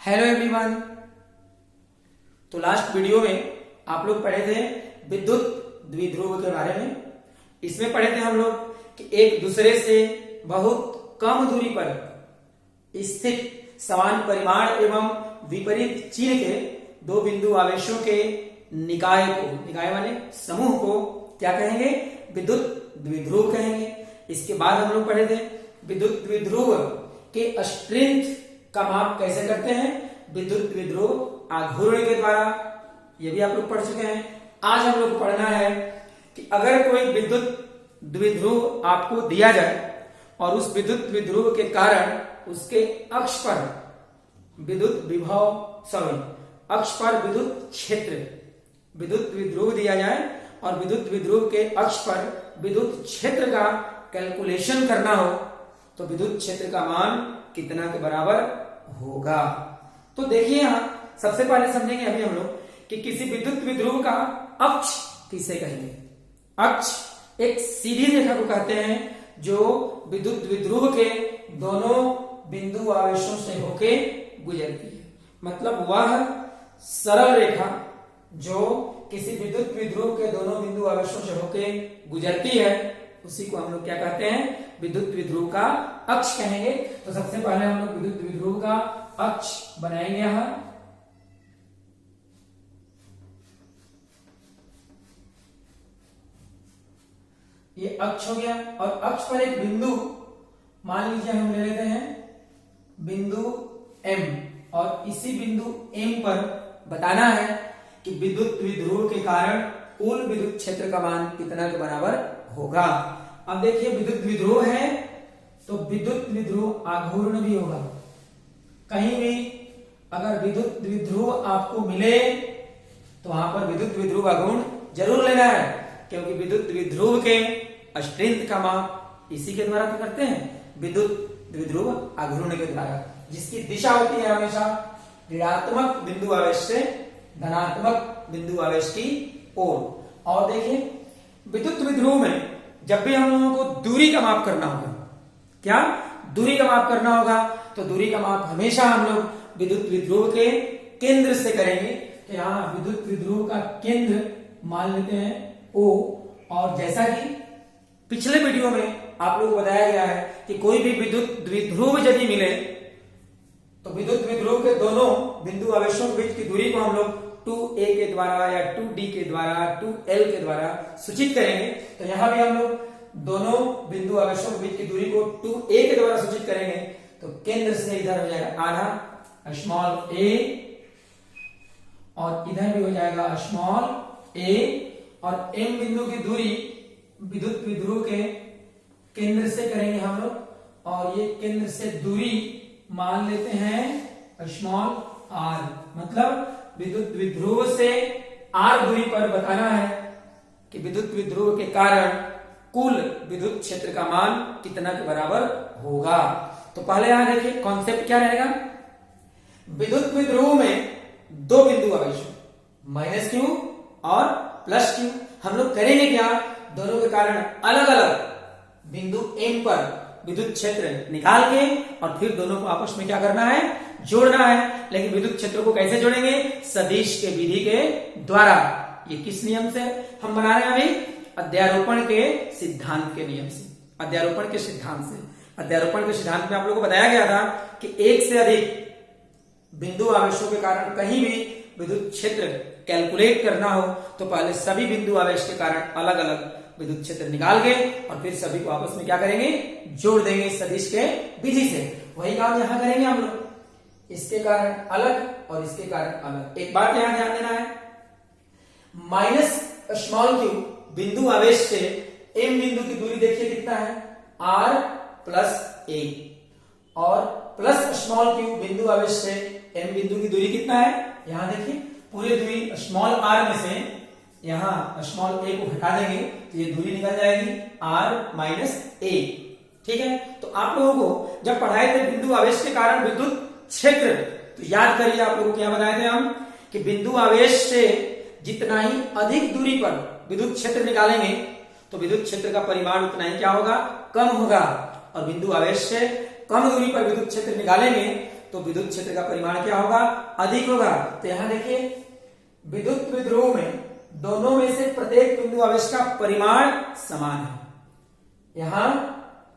Hello everyone. तो last video में आप लोग पढ़े थे विद्युत द्विध्रुव के बारे में। इसमें पढ़े थे हम लोग कि एक दूसरे से बहुत कम दूरी पर स्थित समान परिमाण एवं विपरीत चिन्ह के दो बिंदु आवेशों के निकाय माने समूह को क्या कहेंगे? विद्युत द्विध्रुव कहेंगे। इसके बाद हम लोग पढ़े थे विद्युत द्विध्रुव के स्ट्रेंथ का माप कैसे करते हैं? विद्युत द्विध्रुव आघूर्ण के द्वारा। ये भी आप लोग पढ़ चुके हैं। आज हम लोग पढ़ना है कि अगर कोई विद्युत द्विध्रुव आपको दिया जाए और उस विद्युत द्विध्रुव के कारण उसके अक्ष पर विद्युत अक्ष पर विद्युत क्षेत्र, विद्युत द्विध्रुव दिया जाए और विद्युत द्विध्रुव के अक्ष पर विद्युत क्षेत्र का कैलकुलेशन करना हो तो विद्युत क्षेत्र का मान कितना के बराबर होगा? तो देखिए यहां सबसे पहले समझेंगे अभी हम लोग कि किसी विद्युत द्विध्रुव का अक्ष किसे कहेंगे। अक्ष एक सीधी रेखा को कहते हैं जो विद्युत द्विध्रुव के दोनों बिंदु आवेशों से होके गुजरती है। मतलब वह सरल रेखा जो किसी विद्युत द्विध्रुव के दोनों बिंदु आवेशों से होके गुजरती है उसी को हम लोग क्या कहते हैं? विद्युत द्विध्रुव का अक्ष कहेंगे। तो सबसे पहले हम लोग विद्युत द्विध्रुव का अक्ष बनाएंगे। यहां ये अक्ष हो गया और अक्ष पर एक बिंदु मान लीजिए हम ले लेते हैं बिंदु M और इसी बिंदु M पर बताना है कि विद्युत द्विध्रुव के कारण कुल विद्युत क्षेत्र का मान कितना के बराबर होगा। अब देखिए विद्युत द्विध्रुव है तो विद्युत द्विध्रुव आघूर्ण भी होगा। कहीं भी अगर विद्युत द्विध्रुव आपको मिले तो वहां पर विद्युत द्विध्रुव आघूर्ण जरूर लेना है, क्योंकि विद्युत द्विध्रुव के स्ट्रेंथ का माप इसी के द्वारा करते हैं, विद्युत द्विध्रुव आघूर्ण के द्वारा, जिसकी दिशा होती है हमेशा ऋणात्मक बिंदु आवेश से धनात्मक बिंदु आवेश की ओर। और देखिए विद्युत द्विध्रुव में जब भी हम लोगों को दूरी का माप करना होगा, क्या दूरी का माप करना होगा, तो दूरी का माप हमेशा हम लोग विद्युत द्विध्रुव के केंद्र से करेंगे। तो यहाँ विद्युत द्विध्रुव का केंद्र मान लेते हैं O। और जैसा कि पिछले वीडियो में आप लोगों को बताया गया है कि कोई भी विद्युत द्विध्रुव यदि मिले तो विद्युत द्विध्रुव के दोनों बिंदु आवेशों के बीच की दूरी को हम लोग 2a के द्वारा या 2d के द्वारा 2l के द्वारा सूचित करेंगे। तो यहां भी हम लोग दोनों बिंदु आवेशों के बीच की दूरी को 2a के द्वारा सूचित करेंगे। तो केंद्र से इधर हो जाएगा आधा स्मॉल a और इधर भी हो जाएगा स्मॉल a और m बिंदु की दूरी विद्युत द्विध्रुव के केंद्र से करेंगे हम लोग और ये केंद्र से दूरी मान लेते हैं स्मॉल r। मतलब विद्युत द्विध्रुव से r दूरी पर बताना है कि विद्युत द्विध्रुव के कारण कुल विद्युत क्षेत्र का मान कितना के बराबर होगा। तो पहले यहां देखिए कॉन्सेप्ट क्या रहेगा। विद्युत द्विध्रुव में दो बिंदु आवेश -q और +q। हम लोग करेंगे क्या? दोनों के कारण अलग अलग बिंदु M पर विद्युत क्षेत्र निकाल के और फिर दोनों को आपस में क्या करना है? जोड़ना है। लेकिन विद्युत क्षेत्र को कैसे जोड़ेंगे? सदिश के विधि के द्वारा। ये किस नियम से हम बना रहे हैं? अभी अध्यारोपण के सिद्धांत के नियम से, अध्यारोपण के सिद्धांत से। अध्यारोपण के सिद्धांत में आप लोगों को बताया गया था कि एक से अधिक बिंदु आवेशों के कारण कहीं भी विद्युत क्षेत्र कैलकुलेट करना हो तो पहले सभी बिंदु आवेश के कारण अलग अलग विद्युत क्षेत्र निकाल के और फिर सभी को आपस में क्या करेंगे? जोड़ देंगे सदिश के विधि से। वही काम यहां करेंगे हम लोग। इसके कारण अलग और इसके कारण अलग। एक बात यहां ध्यान देना है, -q बिंदु आवेश से m बिंदु की दूरी देखिए कितना है? r+a और +q बिंदु आवेश से m बिंदु की दूरी कितना है? यहां देखिए पूरी दूरी स्मॉल r में से यहां स्मॉल a को हटा देंगे तो ये दूरी निकल जाएगी r-a। ठीक है। तो आप लोगों को जब पढ़ाए थे बिंदु आवेश के कारण विद्युत क्षेत्र, तो याद करिए आप लोगों को क्या बताए थे हम कि बिंदु आवेश से जितना ही अधिक दूरी पर विद्युत क्षेत्र निकालेंगे तो विद्युत क्षेत्र का परिमाण उतना ही क्या होगा? कम होगा। और बिंदु आवेश से कम दूरी पर विद्युत क्षेत्र निकालेंगे तो विद्युत क्षेत्र का परिमाण क्या होगा, अधिक होगा। तो यहां देखिए विद्युत द्विध्रुव में दोनों में से प्रत्येक बिंदु आवेश का परिमाण समान है। यहां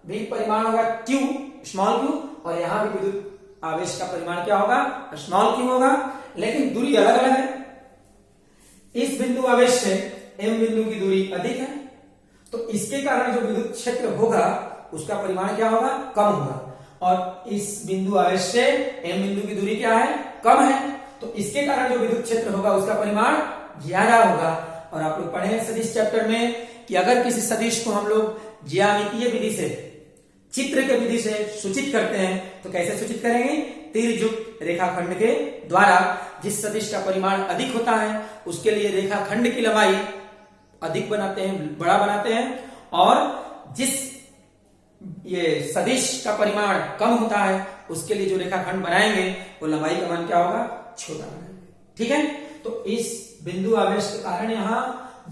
भी परिमाण होगा Q, स्मॉल q, और यहां भी विद्युत आवेश का परिमाण क्या होगा, स्मॉल q होगा, लेकिन दूरी अलग अलग है। इस बिंदु आवेश से m बिंदु की दूरी अधिक है, तो इसके कारण जो विद्युत क्षेत्र होगा उसका परिमाण क्या होगा, कम होगा। और इस बिंदु आवेश से m बिंदु की दूरी क्या है, कम है, तो इसके कारण जो विद्युत क्षेत्र होगा उसका परिमाण ज्यादा होगा। और आप लोग पढ़े हैं सदिश चैप्टर में कि अगर किसी सदिश को हम लोग ज्यामितीय विधि से, चित्र के विधि से सूचित करते हैं तो कैसे सूचित करेंगे, तीरयुक्त रेखाखंड के द्वारा। जिस सदिश का परिमाण अधिक होता है उसके लिए रेखाखंड की लंबाई अधिक बनाते हैं, बड़ा बनाते हैं, और जिस ये सदिश का परिमाण कम होता है उसके लिए जो रेखाखंड बनाएंगे वो लंबाई का मान क्या होगा, छोटा बनाएंगे। ठीक है, तो इस बिंदु आवेश के कारण यहाँ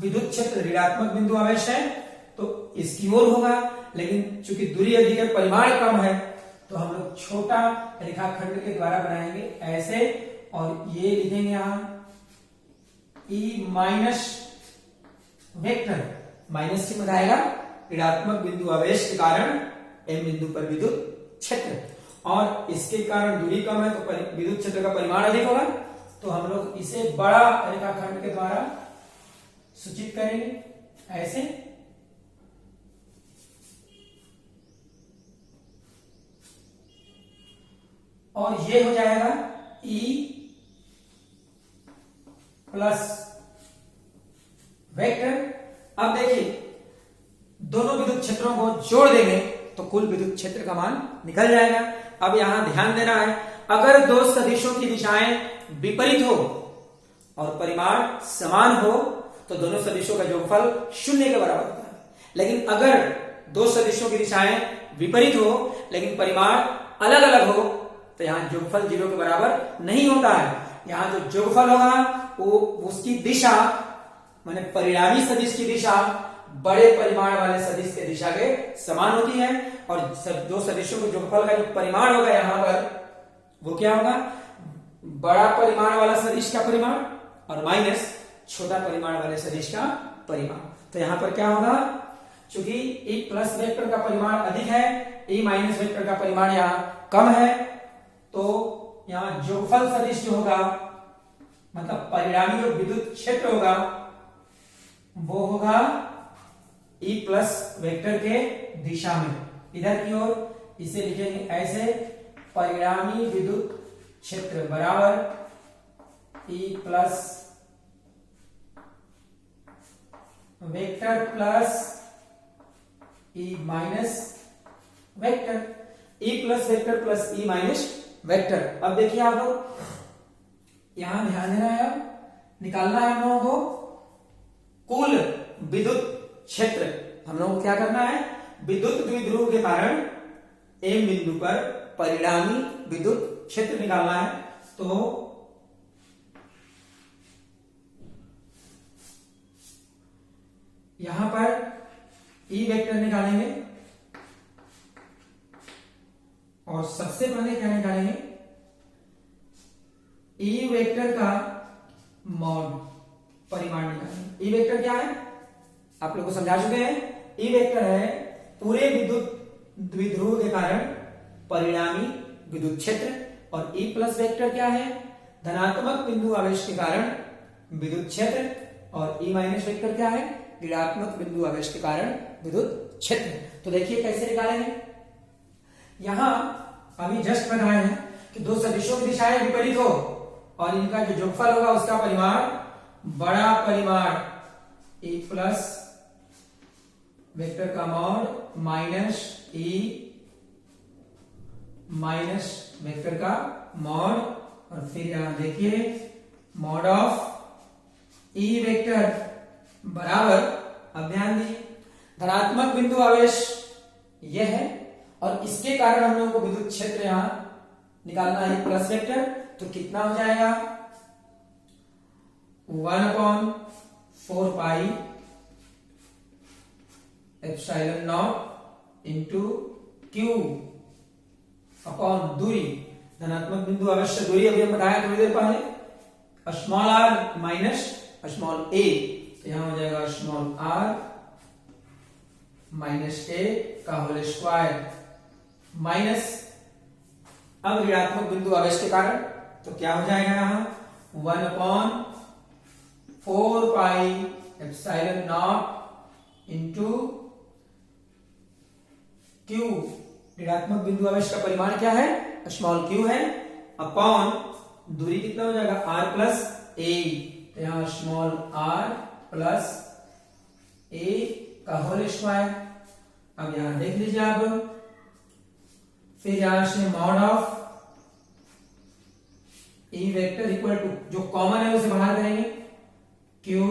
विद्युत क्षेत्र ऋणात्मक बिंदु आवेश है तो इसकी ओर होगा, लेकिन चूंकि दूरी अधिक है, परिमाण कम है, तो हम लोग छोटा रेखाखंड के द्वारा बनाएंगे ऐसे, और ये लिखेंगे यहां E माइनस वेक्टर, माइनस चिन्ह आएगा ऋणात्मक बिंदु आवेश के कारण m बिंदु पर विद्युत क्षेत्र, और इसके कारण दूरी कम है तो विद्युत क्षेत्र का परिमाण अधिक होगा। तो हम लोग इसे बड़ा रेखाखंड के द्वारा सूचित करेंगे ऐसे, और ये हो जाएगा E प्लस वेक्टर। अब देखिए दोनों विद्युत क्षेत्रों को जोड़ देंगे तो कुल विद्युत क्षेत्र का मान निकल जाएगा। अब यहां ध्यान देना है, अगर दो सदिशों की दिशाएं विपरीत हो और परिमाण समान हो तो दोनों सदिशों का योगफल 0 के बराबर होता है। लेकिन अगर दो सदिशों की दिशाएं विपरीत हो लेकिन परिमाण अलग अलग हो तो यहां योगफल 0 के बराबर नहीं होता है। यहां जो योगफल होगा वो उसकी दिशा, माने परिणामी सदिश की दिशा बड़े परिमाण वाले सदिश के दिशा के समान होती है, और दो सदिशों के योगफल का जो परिमाण होगा यहां पर वो क्या होगा, बड़ा परिमाण वाला सदिश का परिमाण और माइनस छोटा परिमाण वाले सदिश का परिमाण। तो यहां पर क्या होगा, चूंकि E प्लस वेक्टर का परिमाण अधिक है, E माइनस वेक्टर का परिमाण यहाँ कम है, तो यहाँ योगफल सदिश जो होगा, मतलब परिणामी जो विद्युत क्षेत्र होगा वो होगा E प्लस वेक्टर के दिशा में इधर की ओर। इसे लिखेंगे ऐसे, परिणामी विद्युत क्षेत्र बराबर E plus vector plus E minus vector, E plus vector plus E minus vector. अब देखिए आप लोग यहां ध्यान देना है, निकालना है हम लोगों को कुल विद्युत क्षेत्र। हम लोगों को क्या करना है, विद्युत द्विध्रुव के कारण M बिंदु पर परिणामी विद्युत क्षेत्र निकालना है। तो यहां पर E वेक्टर निकालेंगे, और सबसे पहले क्या निकालेंगे, E वेक्टर का मॉड परिमाण निकालेंगे। E वेक्टर क्या है आप लोग को समझा चुके हैं, E वेक्टर है पूरे विद्युत द्विध्रुव के कारण परिणामी विद्युत क्षेत्र, और E प्लस वेक्टर क्या है, धनात्मक बिंदु आवेश के कारण विद्युत क्षेत्र, और E माइनस वेक्टर क्या है, ऋणात्मक बिंदु आवेश के कारण विद्युत क्षेत्र। तो देखिए कैसे निकालेंगे, यहां अभी जस्ट बताए हैं कि दो सदिशों की दिशाएं विपरीत हो और इनका जो योगफल होगा उसका परिमाण बड़ा परिमाण E प्लस वेक्टर का mod minus E minus vector का मॉड, और फिर यहां देखिए मॉड ऑफ E वेक्टर बराबर, अब ध्यान दीजिए धनात्मक बिंदु आवेश यह है और इसके कारण हम लोगों को विद्युत क्षेत्र यहां निकालना है प्लस वेक्टर। तो कितना हो जाएगा, 1/4 pi epsilon not into Q upon दूरी, धनात्मक बिंदु अवश्य दूरी अभी हम बताया थोड़ी देर पहले, स्मॉल आर माइनस स्मॉल ए, तो यहां हो जाएगा स्मॉल आर माइनस ए का होल स्क्वायर माइनस, अब ऋणात्मक बिंदु आवेश के कारण तो क्या हो जाएगा यहां 1/4 pi epsilon not into Q, ऋणात्मक बिंदु आवेश का परिमाण क्या है स्मॉल क्यू है, अपॉन दूरी कितना हो जाएगा आर प्लस ए, तो यहां स्मॉल आर प्लस ए का होल स्क्वायर। अब यहां देख लीजिए आप, फिर यहां से mod of E vector equal to जो कॉमन है उसे बाहर करेंगे Q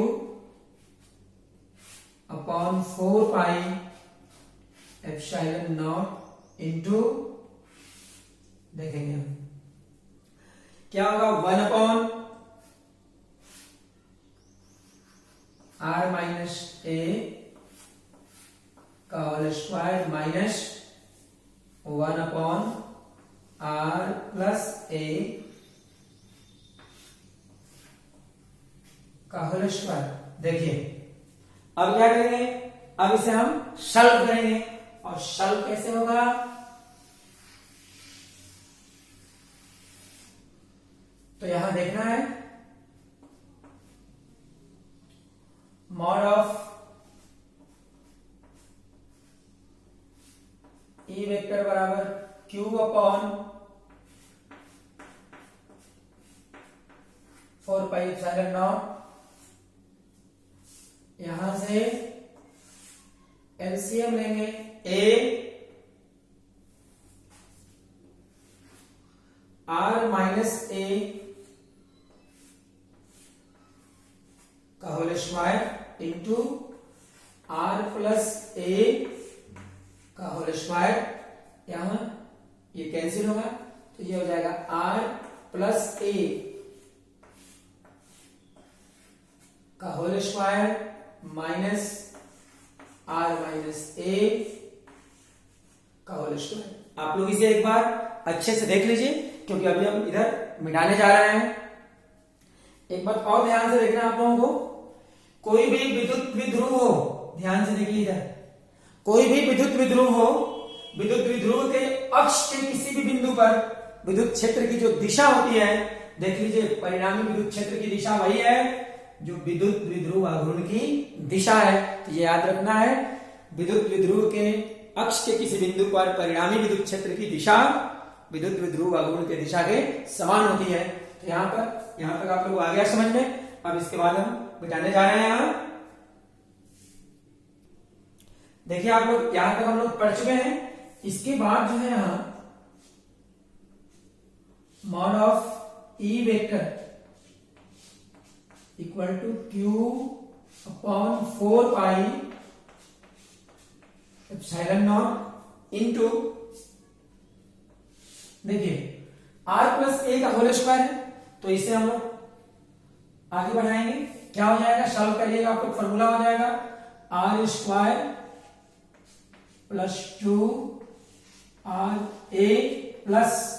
upon 4 pi epsilon not into, देखेंगे हम क्या होगा 1/r माइनस ए का whole square minus 1/r plus A का होल स्क्वायर। देखिए अब क्या करेंगे, अब इसे हम सॉल्व करेंगे, और सॉल्व कैसे होगा, तो यहां देखना है मॉड ऑफ ई वेक्टर बराबर Q upon 4 pi epsilon nought, यहां से एलसीएम लेंगे ए आर माइनस ए का whole square into R plus A का होल स्क्वायर, यहां ये कैंसिल होगा तो ये हो जाएगा आर प्लस ए का whole square minus R minus A का होल स्क्वायर। आप लोग इसे एक बार अच्छे से देख लीजिए क्योंकि अभी हम इधर मिटाने जा रहे हैं। एक बात और ध्यान से देखना आप लोगों को, कोई भी विद्युत द्विध्रुव हो, ध्यान से देखिए इधर, कोई भी विद्युत द्विध्रुव हो, विद्युत द्विध्रुव के अक्ष के किसी भी बिंदु पर विद्युत क्षेत्र की जो दिशा होती है, देख लीजिए परिणामी विद्युत क्षेत्र की दिशा वही है जो विद्युत द्विध्रुव आघूर्ण की दिशा है। तो ये याद रखना है, विद्युत द्विध्रुव के अक्ष के किसी बिंदु पर परिणामी विद्युत क्षेत्र की दिशा विद्युत द्विध्रुव आघूर्ण की दिशा के समान होती है। तो यहां तक आप लोग आ गया समझ में। अब इसके बाद हम मिटाने जा रहे हैं। यहां देखिए आप लोग, यहां तक हम लोग पढ़ चुके हैं। इसके बाद जो है यहां mod of E vector equal to Q upon 4 pi epsilon not into, देखिए आर प्लस ए का होल स्क्वायर है तो इसे हम लोग आगे बढ़ाएंगे। क्या हो जाएगा, सॉल्व करिएगा आप लोग, फॉर्मूला हो जाएगा R square plus 2 R A plus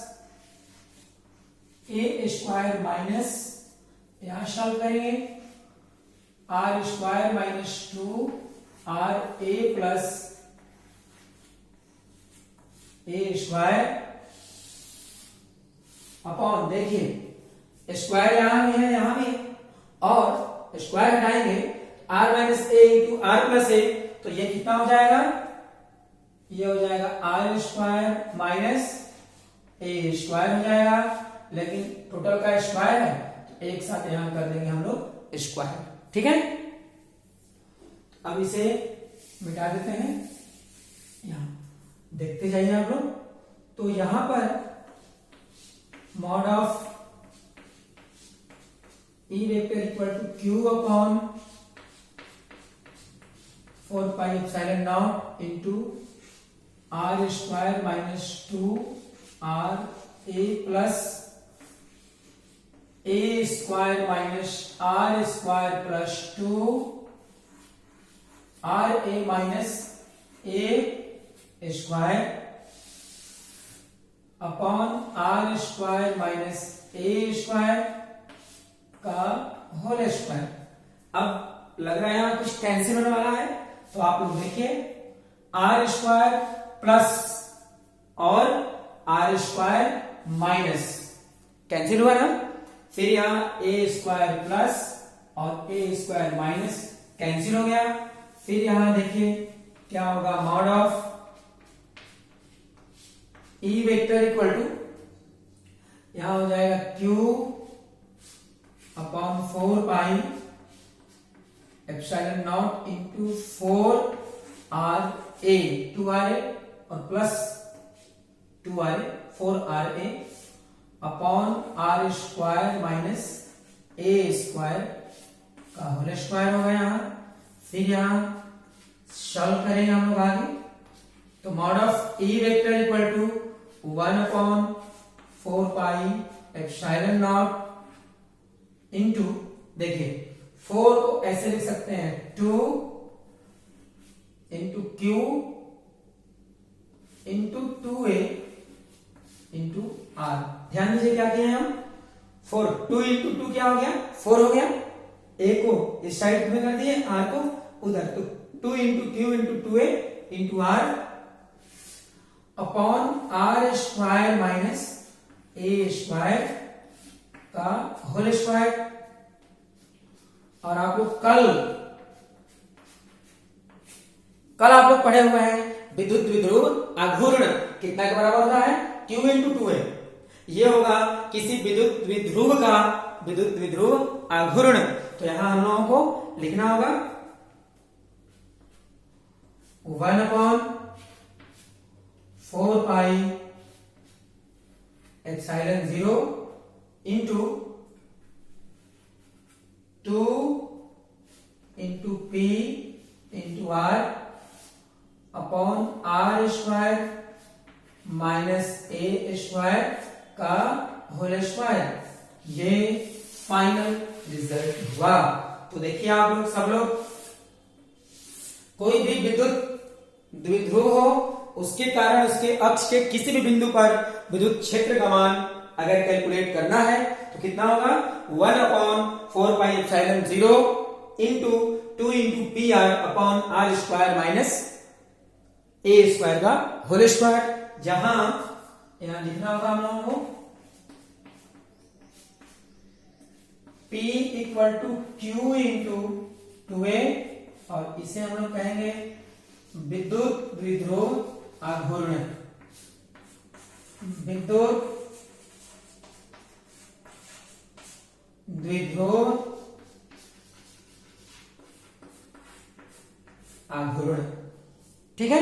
A square minus, यहां सॉल्व करेंगे R square minus 2 R A plus A square upon, देखिए स्क्वायर यहां भी है यहां भी है, और स्क्वायर हटाएंगे R minus A into R plus A, तो ये कितना हो जाएगा, ये हो जाएगा R square minus A square हो जाएगा, लेकिन टोटल का स्क्वायर है तो एक साथ यहां कर देंगे हम लोग स्क्वायर। ठीक है, अब इसे मिटा देते हैं। यहां देखते जाइए आप लोग, तो यहां पर mod of E vector equal to Q upon 4 pi epsilon not into R square minus 2 R A plus A square minus R square plus 2 R A minus A square upon R square minus A square का whole square. अब लग रहा है यहां कुछ cancel होने वाला है, तो आप लोग देखिए आर स्क्वायर प्लस और आर स्क्वायर माइनस कैंसिल हुआ ना, फिर यहां ए स्क्वायर प्लस और ए स्क्वायर माइनस कैंसिल हो गया। फिर यहां देखिए क्या होगा, mod of E vector equal to यहां हो जाएगा Q upon 4 pi epsilon not into 4 R A 2 R A और plus 2 R A 4 R A upon R square minus A square का होल स्क्वायर होगा यहां। फिर यहां सॉल्व करेंगे हम लोग आगे, तो mod of E vector equal to 1 upon 4 pi epsilon not into, देखिए 4 को ऐसे लिख सकते हैं 2 into Q into 2a into R. ध्यान दीजिए क्या किए हम, 4 2 इंटू 2 क्या हो गया 4 हो गया, a को इस साइड में कर दिए, r को उधर, तो 2 into Q into 2a into R upon R square minus A square का होल स्क्वायर। और आप लोग कल आप लोग पढ़े हुए हैं विद्युत द्विध्रुव आघूर्ण कितना के बराबर होता है, Q इंटू 2a। ये होगा किसी विद्युत द्विध्रुव का विद्युत द्विध्रुव आघूर्ण। तो यहां हम लोगों को लिखना होगा 1 upon 4 pi epsilon 0 into 2 into P into R upon R square minus A square का होल स्क्वायर। ये फाइनल रिजल्ट हुआ। तो देखिए आप लोग सब लोग, कोई भी विद्युत द्विध्रुव हो, उसके कारण उसके अक्ष के किसी भी बिंदु पर विद्युत क्षेत्र का मान अगर कैलकुलेट करना है तो कितना होगा, 1 upon 4 pi epsilon 0 into 2 into P R upon R square minus A square का होल स्क्वायर। जहां यहां लिखना होगा हम लोगों को P equal to Q into 2a और इसे हम लोग कहेंगे विद्युत द्विध्रुव आघूर्ण। विद्युत द्विध्रुव आघूर्ण, ठीक है।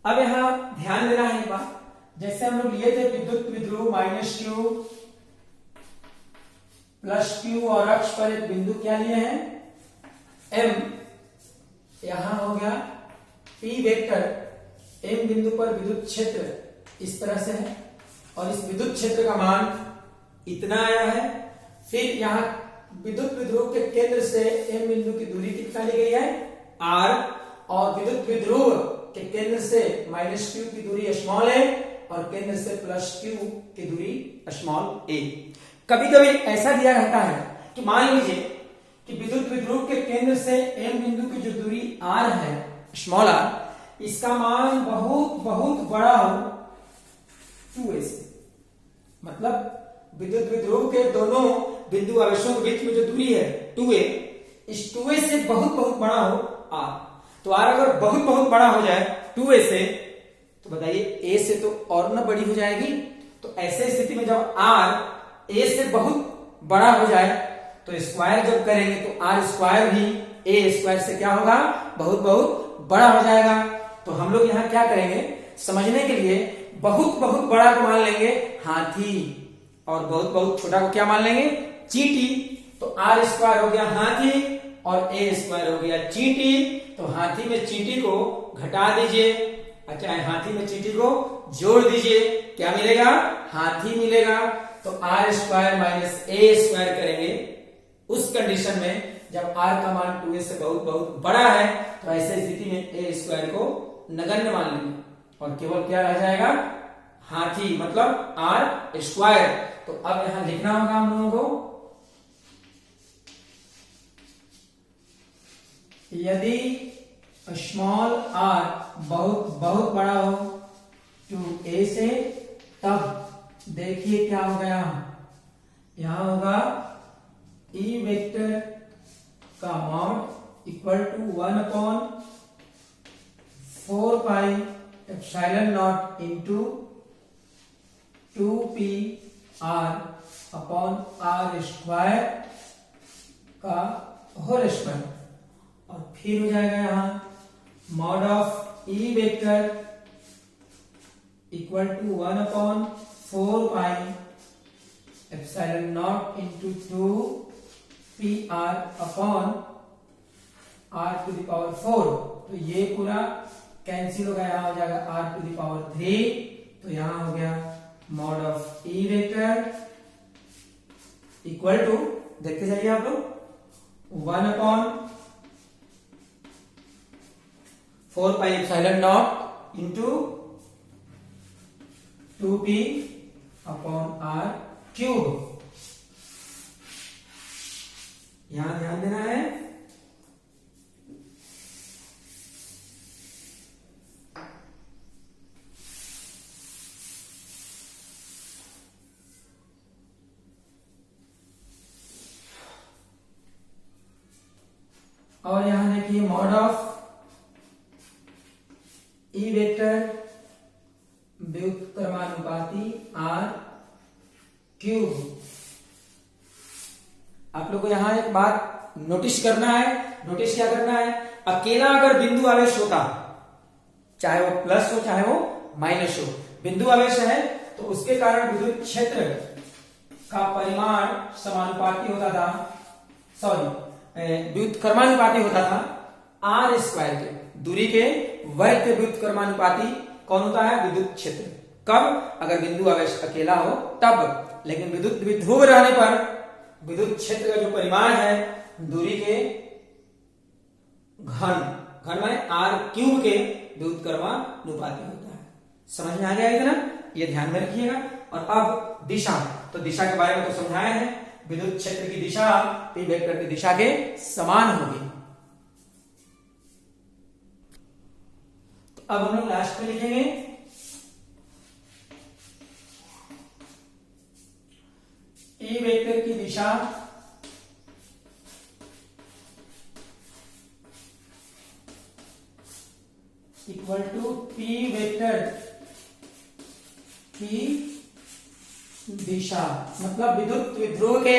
अब यहां ध्यान देना है एक बात, जैसे हम लोग लिए थे विद्युत द्विध्रुव माइनस क्यू प्लस क्यू और अक्ष पर एक बिंदु क्या लिए हैं M। यहां हो गया P वेक्टर, M बिंदु पर विद्युत क्षेत्र इस तरह से है और इस विद्युत क्षेत्र का मान इतना आया है। फिर यहां विद्युत द्विध्रुव के केंद्र से M बिंदु की दूरी कितना ली गई है R, और विद्युत द्विध्रुव के केंद्र से माइनस क्यू की दूरी स्मॉल a और केंद्र से प्लस क्यू की दूरी स्मॉल a। कभी कभी ऐसा दिया रहता है कि मान लीजिए कि विद्युत द्विध्रुव के केंद्र से M बिंदु की जो दूरी r है स्मॉल r, इसका मान बहुत बहुत बड़ा हो 2a से, मतलब विद्युत द्विध्रुव के दोनों बिंदु आवेशों के बीच में जो दूरी है 2a, इस 2a से बहुत बहुत बड़ा हो r। तो r अगर बहुत बहुत बड़ा हो जाए 2a से, तो बताइए a से तो और ना बड़ी हो जाएगी। तो ऐसे स्थिति में जब r a से बहुत बड़ा हो जाए तो स्क्वायर जब करेंगे तो r स्क्वायर भी a स्क्वायर से क्या होगा, बहुत बहुत बड़ा हो जाएगा। तो हम लोग यहाँ क्या करेंगे, समझने के लिए बहुत बहुत बड़ा को मान लेंगे हाथी और बहुत बहुत छोटा को क्या मान लेंगे, चींटी। तो r स्क्वायर हो गया हाथी और a स्क्वायर हो गया चींटी। तो हाथी में चींटी को घटा दीजिए, अच्छा हाथी में चींटी को जोड़ दीजिए, क्या मिलेगा, हाथी मिलेगा। तो r square minus a square करेंगे उस कंडीशन में जब r का मान 2a से बहुत बहुत बड़ा है तो ऐसे स्थिति में a स्क्वायर को नगण्य मान लेंगे और केवल क्या रह जाएगा, हाथी, मतलब r स्क्वायर। तो अब यहां लिखना होगा हम लोगों को, यदि स्मॉल r बहुत बहुत बड़ा हो टू a से, तब देखिए क्या हो गया, यहां होगा e वेक्टर का mod equal to 1/4 pi epsilon not into 2p r upon r square का होल स्क्वायर। और फिर हो जाएगा यहां mod of e vector equal to 1/4 pi epsilon not into 2p r upon r to the power 4। तो ये पूरा cancel हो गया, यहां हो जाएगा r टू द पावर 3। तो यहां हो गया mod of e vector equal to, देखते जाइए आप लोग, 1/4 pi epsilon not into 2p upon r cube. यहां ध्यान देना है, और यहां देखिए मॉड ऑफ ई वेक्टर व्युत्क्रमानुपाती r क्यूब। आप लोग को यहां एक बात नोटिस करना है, नोटिस क्या करना है, अकेला अगर बिंदु आवेश होता, चाहे वो प्लस हो चाहे वो माइनस हो, बिंदु आवेश है तो उसके कारण विद्युत क्षेत्र का परिमाण समानुपाती होता था, व्युत्क्रमानुपाती होता था r स्क्वायर के, दूरी के वर्ग के व्युत्क्रमानुपाती कौन होता है, विद्युत क्षेत्र। कब, अगर बिंदु आवेश अकेला हो तब। लेकिन विद्युत द्विध्रुव रहने पर विद्युत क्षेत्र का जो परिमाण है दूरी के घन माने r क्यूब के व्युत्क्रमानुपाती होता है। समझ में आ गया इतना, ये ध्यान में रखिएगा। और अब दिशा, तो दिशा के बारे में तो समझाया है, विद्युत क्षेत्र की दिशा p वेक्टर की दिशा के समान होगी। तो अब हम लोग लास्ट में लिखेंगे E वेक्टर की दिशा इक्वल टू P वेक्टर की दिशा, मतलब विद्युत द्विध्रुव के